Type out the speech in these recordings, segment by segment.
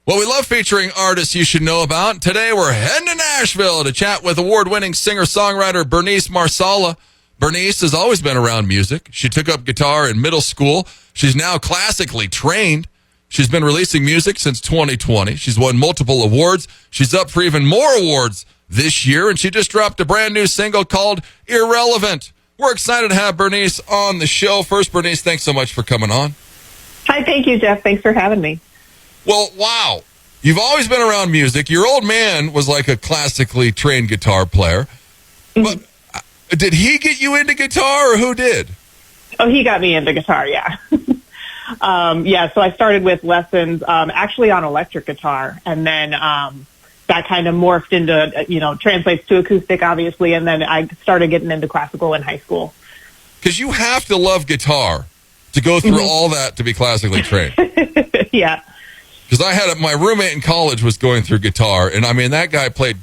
Well, we love featuring artists you should know about. Today, we're heading to Nashville to chat with award-winning singer-songwriter Bernice Marsala. Bernice has always been around music. She took up guitar in middle school. She's now classically trained. She's been releasing music since 2020. She's won multiple awards. She's up for even more awards this year, and she just dropped a brand new single called Irrelevant. We're excited to have Bernice on the show. First, Bernice, thanks so much for coming on. Hi, thank you, Jeff. Thanks for having me. Well, wow. You've always been around music. Your old man was like a classically trained guitar player. But did he get you into guitar, or who did? Oh, he got me into guitar, yeah. So I started with lessons actually on electric guitar, and then that kind of morphed into, translates to acoustic, obviously, and then I started getting into classical in high school. Because you have to love guitar to go through all that to be classically trained. Yeah. Because I had my roommate in college was going through guitar, and I mean, that guy played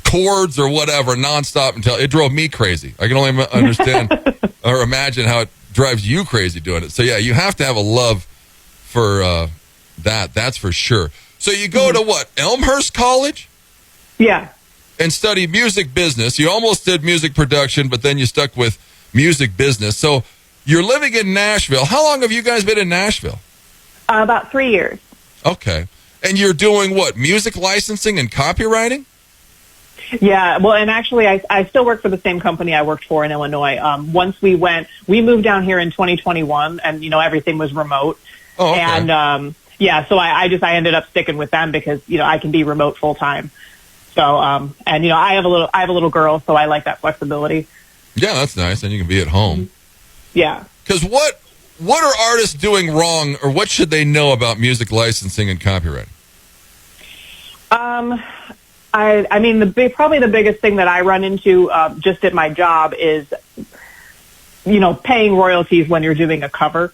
chords or whatever nonstop until it drove me crazy. I can only understand or imagine how it drives you crazy doing it. So, yeah, you have to have a love for that. That's for sure. So you go to what, Elmhurst College? Yeah. And study music business. You almost did music production, but then you stuck with music business. So you're living in Nashville. How long have you guys been in Nashville? About 3 years. Okay. And you're doing what, music licensing and copywriting? Yeah, well, and actually, I still work for the same company I worked for in Illinois. Once we moved down here in 2021, and, everything was remote. Oh, okay. And, so I ended up sticking with them because, I can be remote full time. So, I have a little girl, so I like that flexibility. Yeah, that's nice. And you can be at home. Yeah. Because what are artists doing wrong, or what should they know about music licensing and copywriting? Probably the biggest thing that I run into just at my job is, paying royalties when you're doing a cover.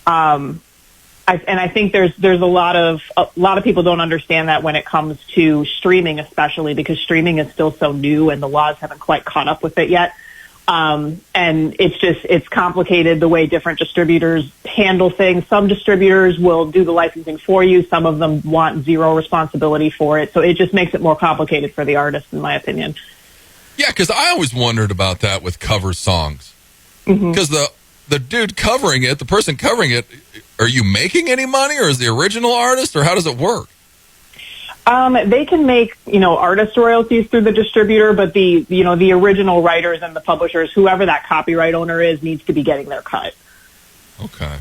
I think there's a lot of people don't understand that when it comes to streaming, especially because streaming is still so new and the laws haven't quite caught up with it yet. And it's complicated the way different distributors handle things. Some distributors will do the licensing for you. Some of them want zero responsibility for it. So it just makes it more complicated for the artist, in my opinion. Yeah, because I always wondered about that with cover songs. Because the dude covering it, the person covering it, are you making any money, or is the original artist, or how does it work? They can make, artist royalties through the distributor, but the original writers and the publishers, whoever that copyright owner is, needs to be getting their cut. Okay.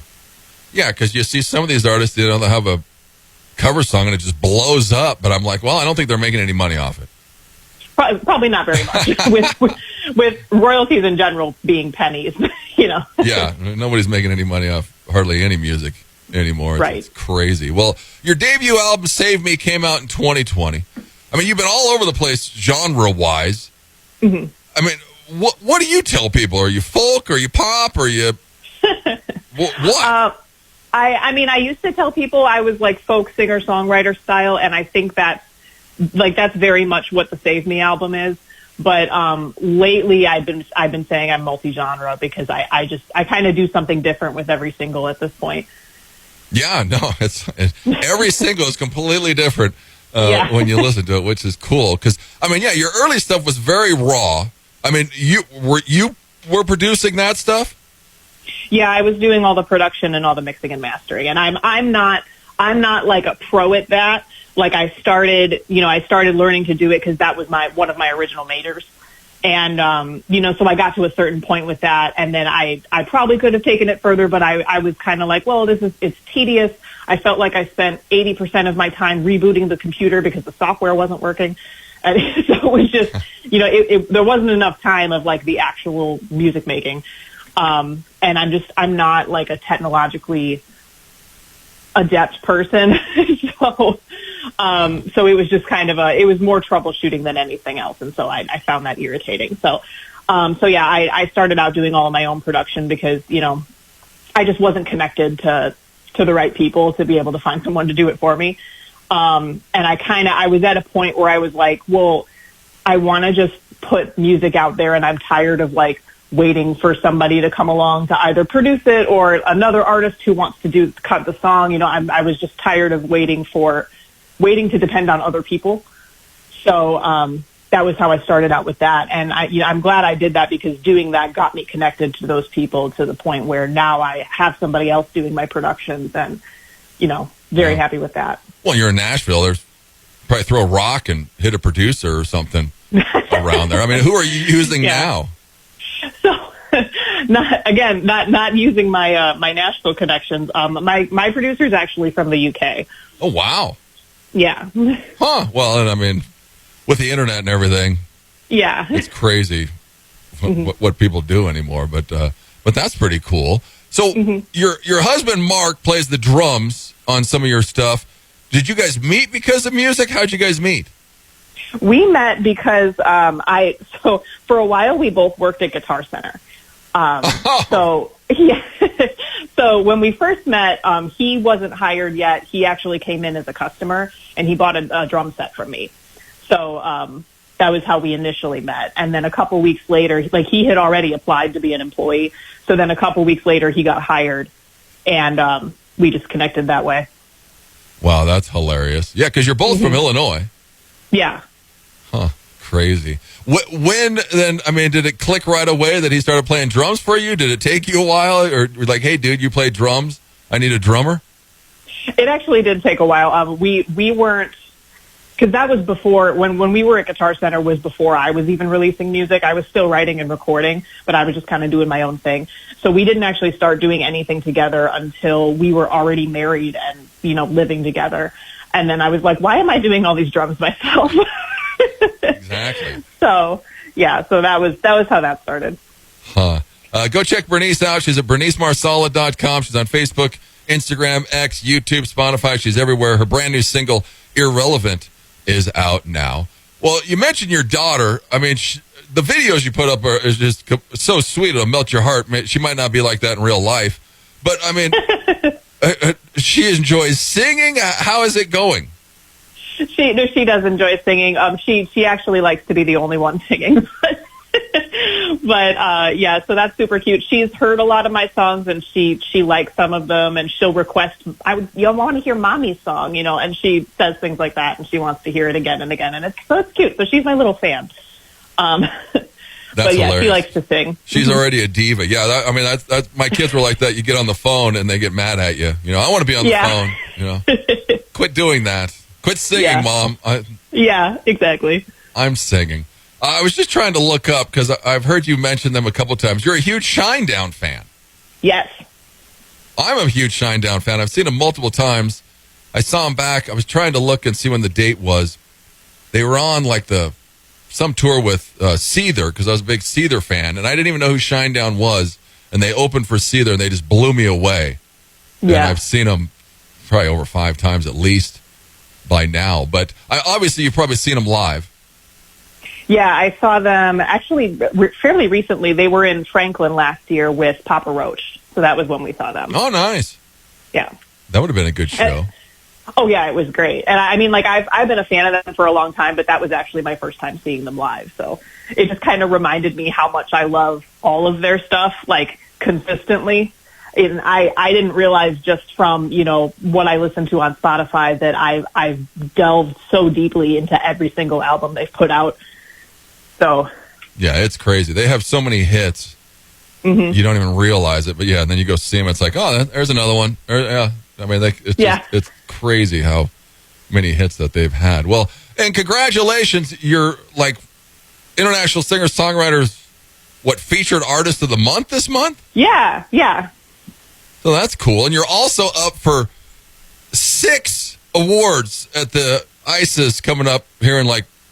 Yeah, because you see some of these artists, they have a cover song and it just blows up, but I'm like, well, I don't think they're making any money off it. Probably not very much, with royalties in general being pennies, Yeah, nobody's making any money off hardly any music anymore. Right. It's crazy. Well, your debut album, Save Me, came out in 2020. I mean, you've been all over the place genre-wise. I mean, what do you tell people? Are you folk? Are you pop? Are you... what? I used to tell people I was like folk singer-songwriter style, and I think that's very much what the Save Me album is. But lately, I've been saying I'm multi-genre because I kind of do something different with every single at this point. Yeah, no, it's every single is completely different when you listen to it, which is cool. Because your early stuff was very raw. I mean, you were producing that stuff. Yeah, I was doing all the production and all the mixing and mastering, and I'm not like a pro at that. Like I started learning to do it because that was one of my original majors. And, so I got to a certain point with that, and then I probably could have taken it further, but I was kind of like, well, it's tedious. I felt like I spent 80% of my time rebooting the computer because the software wasn't working. And so it was just, there wasn't enough time of like the actual music making. And I'm not like a technologically adept person. So it was just kind of it was more troubleshooting than anything else. And so I found that irritating. I started out doing all of my own production because, I just wasn't connected to the right people to be able to find someone to do it for me. And I was at a point where I was like, well, I want to just put music out there, and I'm tired of like waiting for somebody to come along to either produce it or another artist who wants to cut the song. I was just tired of waiting to depend on other people. So that was how I started out with that. And I'm glad I did that, because doing that got me connected to those people to the point where now I have somebody else doing my productions, and, very happy with that. Well, you're in Nashville. There's probably throw a rock and hit a producer or something around there. I mean, who are you using now? So, not using my my Nashville connections. My producer is actually from the UK. Oh, wow. Yeah. Huh. Well, and I mean, with the internet and everything, yeah, it's crazy what people do anymore. But that's pretty cool. So your husband Mark plays the drums on some of your stuff. Did you guys meet because of music? How'd you guys meet? We met because so for a while we both worked at Guitar Center. So yeah, so when we first met, he wasn't hired yet. He actually came in as a customer, and he bought a drum set from me. So that was how we initially met. And then a couple weeks later, he had already applied to be an employee. So then a couple weeks later, he got hired, and we just connected that way. Wow, that's hilarious. Yeah, because you're both from Illinois. Yeah. Huh, crazy. When then, I mean, did it click right away that he started playing drums for you? Did it take you a while? Or like, hey, dude, you play drums? I need a drummer? It actually did take a while. We weren't, because that was before, when we were at Guitar Center was before I was even releasing music. I was still writing and recording, but I was just kind of doing my own thing. So we didn't actually start doing anything together until we were already married and, living together. And then I was like, why am I doing all these drums myself? Exactly. So, yeah, so that was how that started. Huh. Go check Bernice out. She's at BerniceMarsala.com. She's on Facebook, Instagram, X, YouTube, Spotify. She's everywhere. Her brand new single, Irrelevant, is out now. Well, you mentioned your daughter. I mean, the videos you put up is just so sweet. It'll melt your heart. She might not be like that in real life, but I mean, she enjoys singing. How is it going? She does enjoy singing. She actually likes to be the only one singing. But yeah, so that's super cute. She's heard a lot of my songs, and she likes some of them, and she'll request, you want to hear Mommy's song, and she says things like that, and she wants to hear it again and again, and it's cute. So she's my little fan. But yeah, hilarious. she likes to sing. She's already a diva. Yeah, that's my kids were like that. You get on the phone and they get mad at you. I want to be on the phone. Quit doing that. Quit singing, Mom. Yeah, exactly. I'm singing. I was just trying to look up because I've heard you mention them a couple times. You're a huge Shinedown fan. Yes. I'm a huge Shinedown fan. I've seen them multiple times. I saw them back. I was trying to look and see when the date was. They were on some tour with Seether, because I was a big Seether fan, and I didn't even know who Shinedown was. And they opened for Seether, and they just blew me away. Yeah. And I've seen them probably over 5 times at least by now. But obviously, you've probably seen them live. Yeah, I saw them actually fairly recently. They were in Franklin last year with Papa Roach. So that was when we saw them. Oh, nice. Yeah. That would have been a good show. Oh, yeah, it was great. And I mean, I've been a fan of them for a long time, but that was actually my first time seeing them live. So it just kind of reminded me how much I love all of their stuff, consistently. And I didn't realize just from, what I listened to on Spotify that I've delved so deeply into every single album they've put out. So yeah, it's crazy. They have so many hits. Mm-hmm. You don't even realize it. But yeah, and then you go see them. It's like, oh, there's another one. Yeah. I mean, it's crazy how many hits that they've had. Well, and congratulations. You're International Singer-Songwriters, featured artist of the month this month? Yeah, yeah. So that's cool. And you're also up for 6 awards at the ICES coming up here in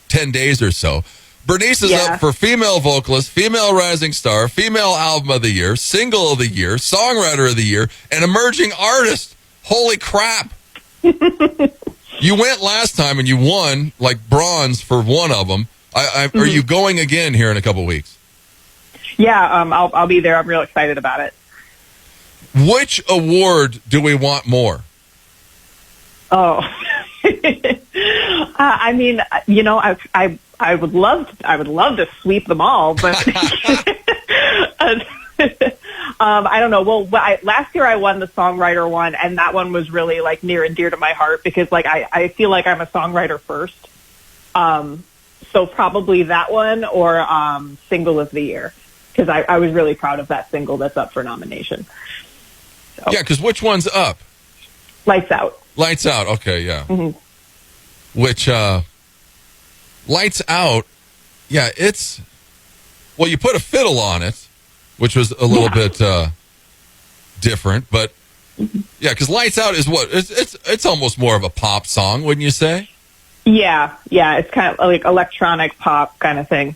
10 days or so. Bernice is up for Female Vocalist, Female Rising Star, Female Album of the Year, Single of the Year, Songwriter of the Year, and Emerging Artist. Holy crap. You went last time and you won bronze for one of them. Are you going again here in a couple weeks? Yeah, I'll be there. I'm real excited about it. Which award do we want more? Oh, I mean, I would love to sweep them all, but I don't know. Well, last year I won the songwriter one, and that one was really like near and dear to my heart because like I feel like I'm a songwriter first. So probably that one or single of the year because I was really proud of that single that's up for nomination. So. Yeah, because which one's up? Lights Out. Lights Out. Okay, yeah. Mm-hmm. Which Lights Out, yeah, it's, well, you put a fiddle on it, which was a little bit different, but yeah, because Lights Out is what? It's almost more of a pop song, wouldn't you say? Yeah, it's kind of like electronic pop kind of thing.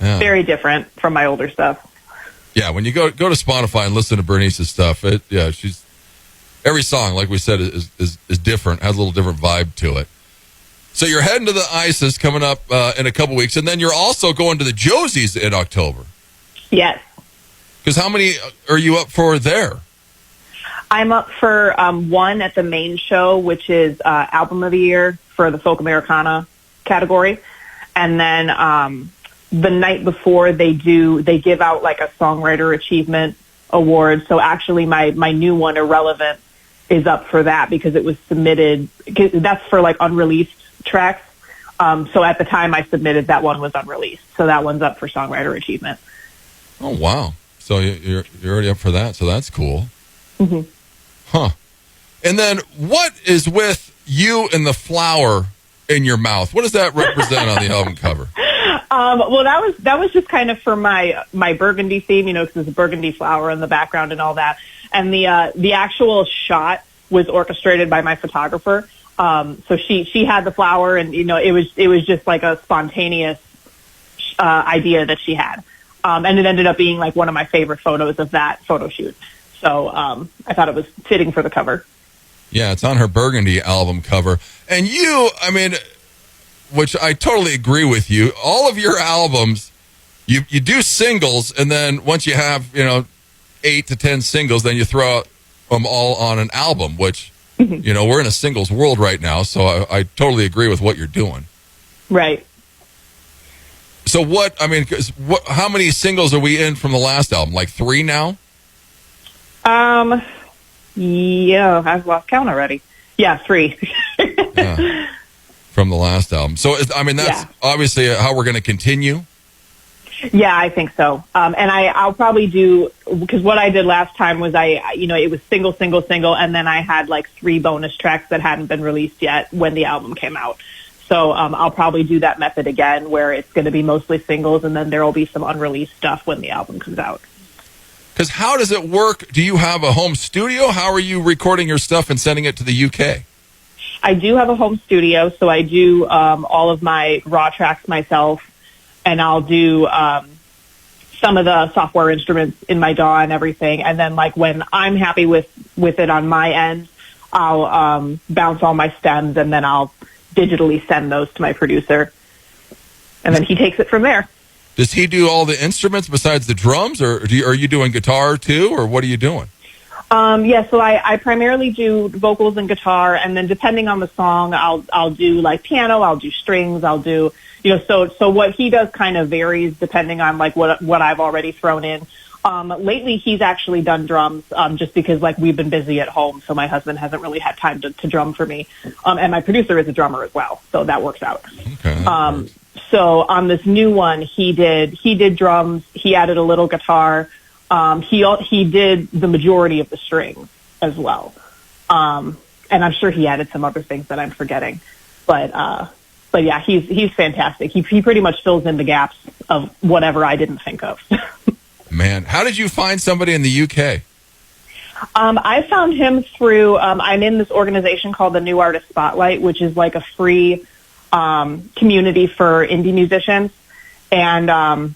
Yeah. Very different from my older stuff. Yeah, when you go to Spotify and listen to Bernice's stuff, she's every song, like we said, is different, has a little different vibe to it. So you're heading to the ISIS coming up in a couple weeks, and then you're also going to the Josies in October. Yes. Because how many are you up for there? I'm up for one at the main show, which is Album of the Year for the Folk Americana category. And then the night before they give out like a Songwriter Achievement Award. So actually my new one, Irrelevant, is up for that because it was submitted. That's for like unreleased tracks. So at the time I submitted, that one was unreleased. So that one's up for Songwriter Achievement. Oh, wow. So you're already up for that. So that's cool. Mm-hmm. Huh. And then what is with you and the flower in your mouth? What does that represent on the album cover? Well, that was just kind of for my burgundy theme, because there's a burgundy flower in the background and all that. And the actual shot was orchestrated by my photographer. So she had the flower, and it was just like a spontaneous idea that she had, and it ended up being like one of my favorite photos of that photo shoot. So I thought it was fitting for the cover. Yeah, it's on her Burgundy album cover, and which I totally agree with you. All of your albums, you do singles, and then once you have 8 to 10 singles, then you throw them all on an album, which. We're in a singles world right now, so I totally agree with what you're doing. Right. So how many singles are we in from the last album? Like 3 now? Yeah, I've lost count already. Yeah, 3. Yeah, from the last album. So, that's obviously how we're going to continue. Yeah, I think so. And I'll probably do, because what I did last time was it was single, and then I had like 3 bonus tracks that hadn't been released yet when the album came out. So I'll probably do that method again where it's going to be mostly singles and then there will be some unreleased stuff when the album comes out. Because how does it work? Do you have a home studio? How are you recording your stuff and sending it to the UK? I do have a home studio, so I do all of my raw tracks myself. And I'll do some of the software instruments in my DAW and everything. And then, like, when I'm happy with it on my end, I'll bounce all my stems, and then I'll digitally send those to my producer. And then he takes it from there. Does he do all the instruments besides the drums, or are you doing guitar, too, or what are you doing? Yeah, so I primarily do vocals and guitar, and then depending on the song, I'll do, like, piano, I'll do strings, I'll do... so what he does kind of varies depending on like what I've already thrown in. Lately he's actually done drums, just because like we've been busy at home. So my husband hasn't really had time to drum for me. And my producer is a drummer as well. So that works out. Okay. So on this new one, he did drums. He added a little guitar. He did the majority of the strings as well. And I'm sure he added some other things that I'm forgetting, but yeah, he's fantastic. He pretty much fills in the gaps of whatever I didn't think of. Man, how did you find somebody in the UK? I found him through, I'm in this organization called the New Artist Spotlight, which is like a free community for indie musicians. And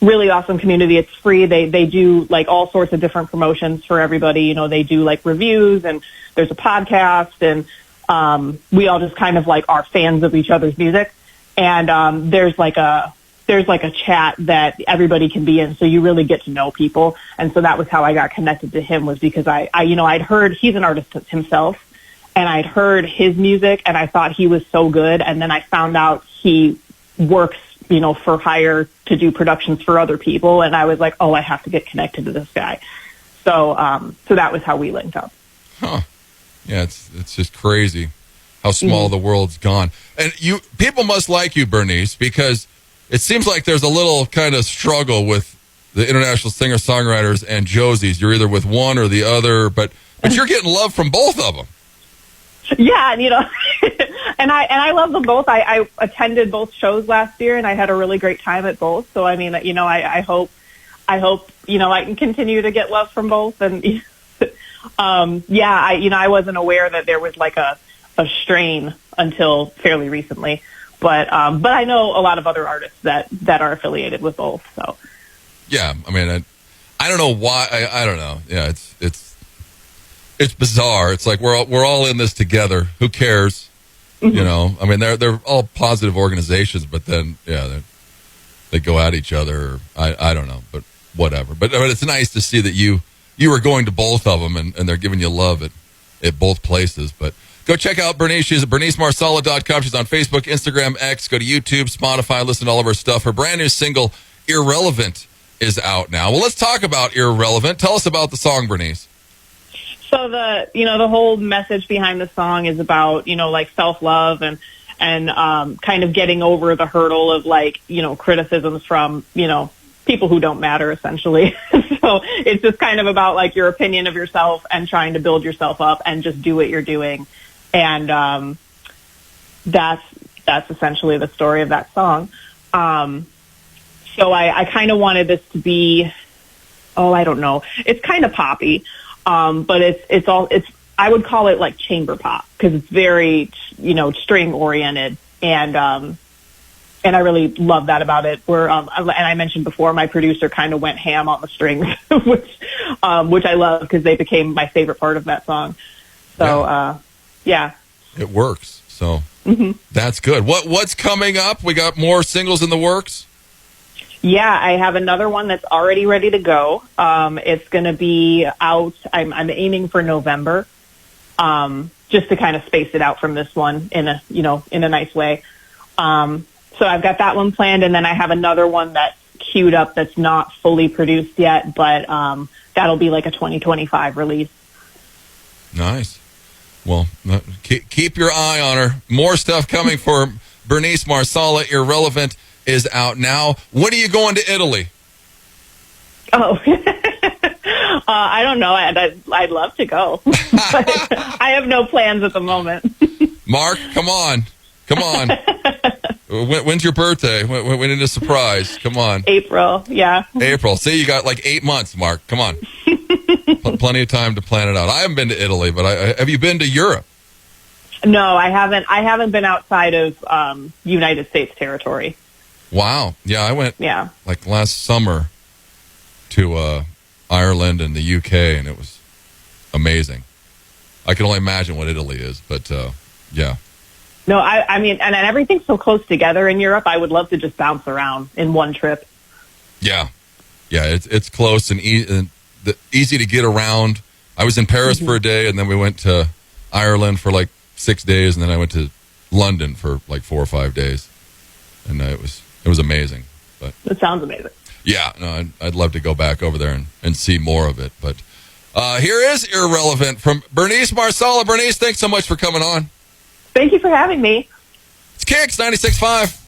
really awesome community. It's free. They do like all sorts of different promotions for everybody. They do like reviews, and there's a podcast, and we all just kind of like are fans of each other's music, and there's like a chat that everybody can be in, so you really get to know people. And so that was how I got connected to him, was because I'd heard he's an artist himself, and I'd heard his music, and I thought he was so good, and then I found out he works for hire to do productions for other people. And I was like, oh, I have to get connected to this guy. So that was how we linked up. Huh. Yeah, it's just crazy how small the world's gone. And people must like you, Bernice, because it seems like there's a little kind of struggle with the international singer-songwriters and Josies. You're either with one or the other, but you're getting love from both of them. Yeah, and and I love them both. I attended both shows last year, and I had a really great time at both. So I mean, I hope I can continue to get love from both. And I wasn't aware that there was like a strain until fairly recently, but I know a lot of other artists that are affiliated with both. So yeah, I mean, I don't know why. I don't know. Yeah, it's bizarre. It's like we're all in this together. Who cares? Mm-hmm. I mean, they're all positive organizations, but then they go at each other. I don't know, but whatever. But it's nice to see that you were going to both of them, and they're giving you love at both places. But go check out Bernice. She's at BerniceMarsala.com. She's on Facebook, Instagram, X. Go to YouTube, Spotify, listen to all of her stuff. Her brand new single, Irrelevant, is out now. Well, let's talk about Irrelevant. Tell us about the song, Bernice. So the whole message behind the song is about, like self-love and kind of getting over the hurdle of criticisms from, people who don't matter, essentially. So it's just kind of about like your opinion of yourself and trying to build yourself up and just do what you're doing. And that's essentially the story of that song. So I kind of wanted this to be, I don't know. It's kind of poppy, but it's I would call it like chamber pop because it's very, string oriented, and I really love that about it. And I mentioned before, my producer kind of went ham on the strings, which I love because they became my favorite part of that song. So yeah. It works. So That's good. What's coming up? We got more singles in the works? Yeah, I have another one that's already ready to go. It's going to be out. I'm aiming for November, just to kind of space it out from this one in a nice way. So I've got that one planned, and then I have another one that's queued up that's not fully produced yet, but that'll be like a 2025 release. Nice. Well, keep your eye on her. More stuff coming for Bernice Marsala. Irrelevant is out now. When are you going to Italy? Oh, I don't know. I'd love to go. But I have no plans at the moment. Mark, come on. When's your birthday? When is a surprise? Come on. April, yeah. April. See, you got like 8 months, Mark. Come on. Plenty of time to plan it out. I haven't been to Italy, but have you been to Europe? No, I haven't. I haven't been outside of United States territory. Wow. Yeah, I went like last summer to Ireland and the UK, and it was amazing. I can only imagine what Italy is, but yeah. No, I mean, and everything's so close together in Europe. I would love to just bounce around in one trip. Yeah, it's close and easy to get around. I was in Paris for a day, and then we went to Ireland for like 6 days, and then I went to London for like 4 or 5 days, and it was amazing. But it sounds amazing. Yeah, no, I'd love to go back over there and see more of it. But here is Irrelevant from Bernice Marsala. Bernice, thanks so much for coming on. Thank you for having me. It's KIX 96.5.